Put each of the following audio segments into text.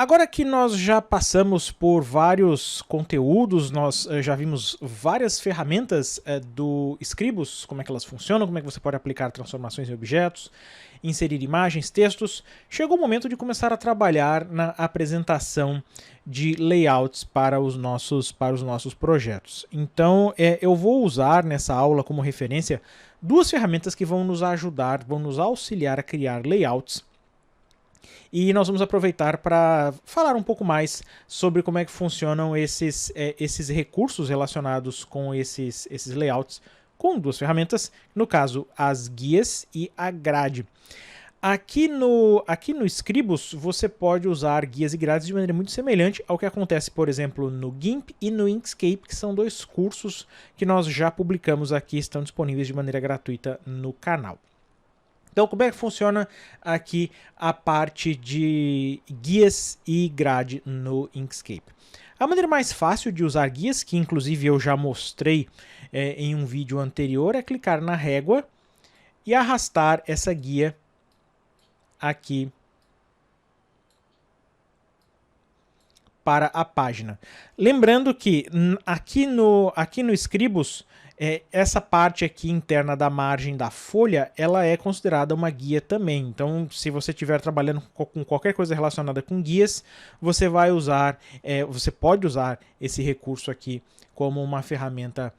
Agora que nós já passamos por vários conteúdos, nós já vimos várias ferramentas do Scribus, como é que elas funcionam, como é que você pode aplicar transformações em objetos, inserir imagens, textos, chegou o momento de começar a trabalhar na apresentação de layouts para os nossos projetos. Então, eu vou usar nessa aula como referência duas ferramentas que vão nos ajudar, vão nos auxiliar a criar layouts. E nós vamos aproveitar para falar um pouco mais sobre como é que funcionam esses recursos relacionados com esses layouts com duas ferramentas, no caso as guias e a grade. Aqui no Scribus você pode usar guias e grades de maneira muito semelhante ao que acontece, por exemplo, no GIMP e no Inkscape, que são dois cursos que nós já publicamos aqui, estão disponíveis de maneira gratuita no canal. Então, como é que funciona aqui a parte de guias e grade no Inkscape? A maneira mais fácil de usar guias, que inclusive eu já mostrei em um vídeo anterior, é clicar na régua e arrastar essa guia aqui para a página. Lembrando que aqui no Scribus, essa parte aqui interna da margem da folha, ela é considerada uma guia também. Então, se você estiver trabalhando com qualquer coisa relacionada com guias, você vai usar, você pode usar esse recurso aqui como uma ferramenta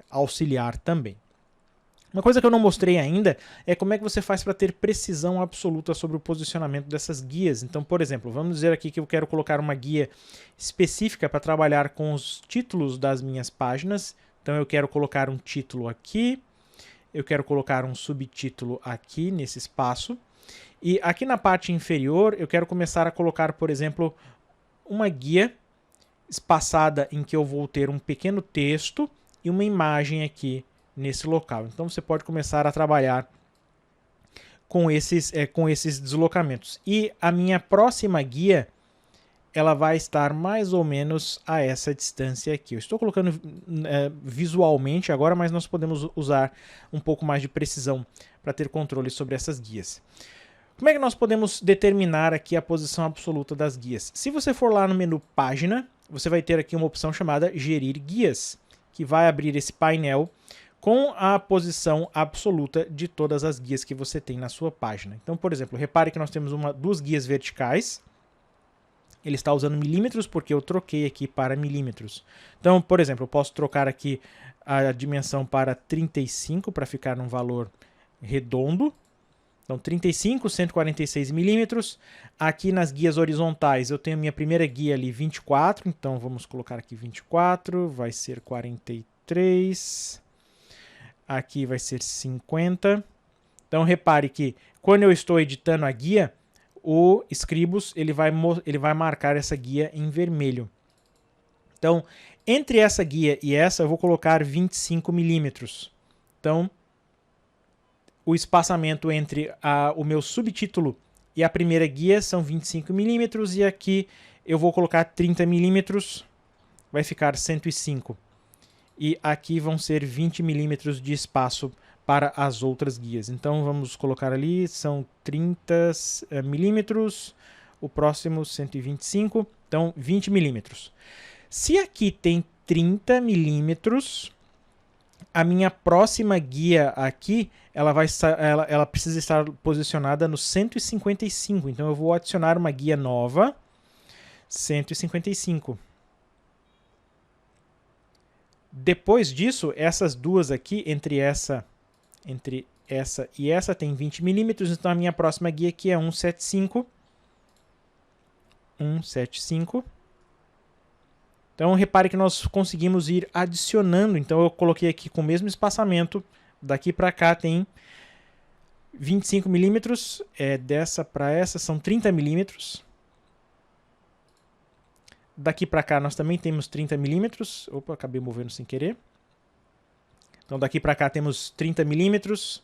auxiliar também. Uma coisa que eu não mostrei ainda é como é que você faz para ter precisão absoluta sobre o posicionamento dessas guias. Então, por exemplo, vamos dizer aqui que eu quero colocar uma guia específica para trabalhar com os títulos das minhas páginas. Então eu quero colocar um título aqui, eu quero colocar um subtítulo aqui nesse espaço. E aqui na parte inferior eu quero começar a colocar, por exemplo, uma guia espaçada em que eu vou ter um pequeno texto e uma imagem aqui nesse local. Então você pode começar a trabalhar com esses deslocamentos. E a minha próxima guia, ela vai estar mais ou menos a essa distância aqui. Eu estou colocando visualmente agora, mas nós podemos usar um pouco mais de precisão para ter controle sobre essas guias. Como é que nós podemos determinar aqui a posição absoluta das guias? Se você for lá no menu Página, você vai ter aqui uma opção chamada Gerir Guias, que vai abrir esse painel com a posição absoluta de todas as guias que você tem na sua página. Então, por exemplo, repare que nós temos duas guias verticais. Ele está usando milímetros porque eu troquei aqui para milímetros. Então, por exemplo, eu posso trocar aqui a dimensão para 35 para ficar num valor redondo. Então, 35, 146 milímetros. Aqui nas guias horizontais eu tenho minha primeira guia ali 24. Então, vamos colocar aqui 24, vai ser 43. Aqui vai ser 50. Então, repare que quando eu estou editando a guia, o Scribus ele vai marcar essa guia em vermelho. Então, entre essa guia e essa, eu vou colocar 25 milímetros. Então, o espaçamento entre o meu subtítulo e a primeira guia são 25 milímetros, e aqui eu vou colocar 30 milímetros, vai ficar 105. E aqui vão ser 20 milímetros de espaço para as outras guias. Então vamos colocar ali, são 30 milímetros, o próximo 125, então 20 milímetros. Se aqui tem 30 milímetros, a minha próxima guia aqui, ela precisa estar posicionada no 155, então eu vou adicionar uma guia nova, 155. Depois disso, essas duas aqui, entre essa e essa tem 20 milímetros, então a minha próxima guia aqui é 175. 175. Então repare que nós conseguimos ir adicionando, então eu coloquei aqui com o mesmo espaçamento, daqui para cá tem 25 milímetros, dessa para essa são 30 milímetros. Daqui para cá nós também temos 30 milímetros. Opa, acabei movendo sem querer. Então daqui para cá temos 30 milímetros.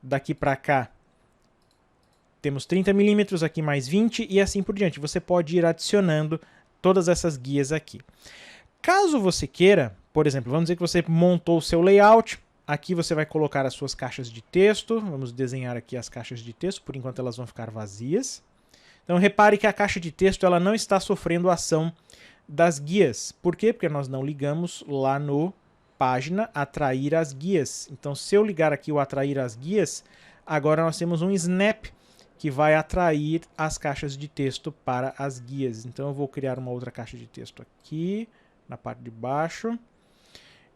Daqui para cá temos 30 milímetros, aqui mais 20 e assim por diante. Você pode ir adicionando todas essas guias aqui. Caso você queira, por exemplo, vamos dizer que você montou o seu layout. Aqui você vai colocar as suas caixas de texto. Vamos desenhar aqui as caixas de texto. Por enquanto elas vão ficar vazias. Então repare que a caixa de texto ela não está sofrendo a ação das guias. Por quê? Porque nós não ligamos lá no página atrair as guias. Então se eu ligar aqui o atrair as guias, agora nós temos um snap que vai atrair as caixas de texto para as guias. Então eu vou criar uma outra caixa de texto aqui, na parte de baixo.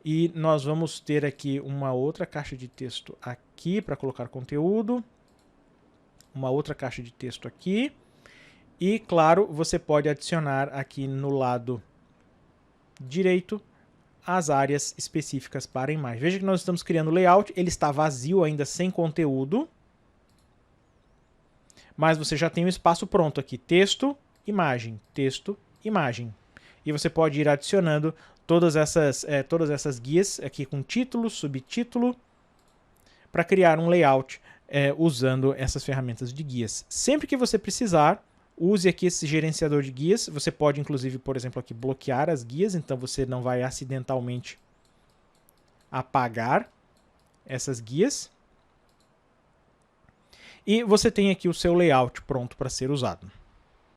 E nós vamos ter aqui uma outra caixa de texto aqui para colocar conteúdo. Uma outra caixa de texto aqui. E, claro, você pode adicionar aqui no lado direito as áreas específicas para a imagem. Veja que nós estamos criando o layout, ele está vazio ainda, sem conteúdo. Mas você já tem um espaço pronto aqui, texto, imagem, e você pode ir adicionando todas essas guias aqui com título, subtítulo, para criar um layout usando essas ferramentas de guias. Sempre que você precisar, use aqui esse gerenciador de guias. Você pode, inclusive, por exemplo, aqui bloquear as guias, então você não vai acidentalmente apagar essas guias. E você tem aqui o seu layout pronto para ser usado.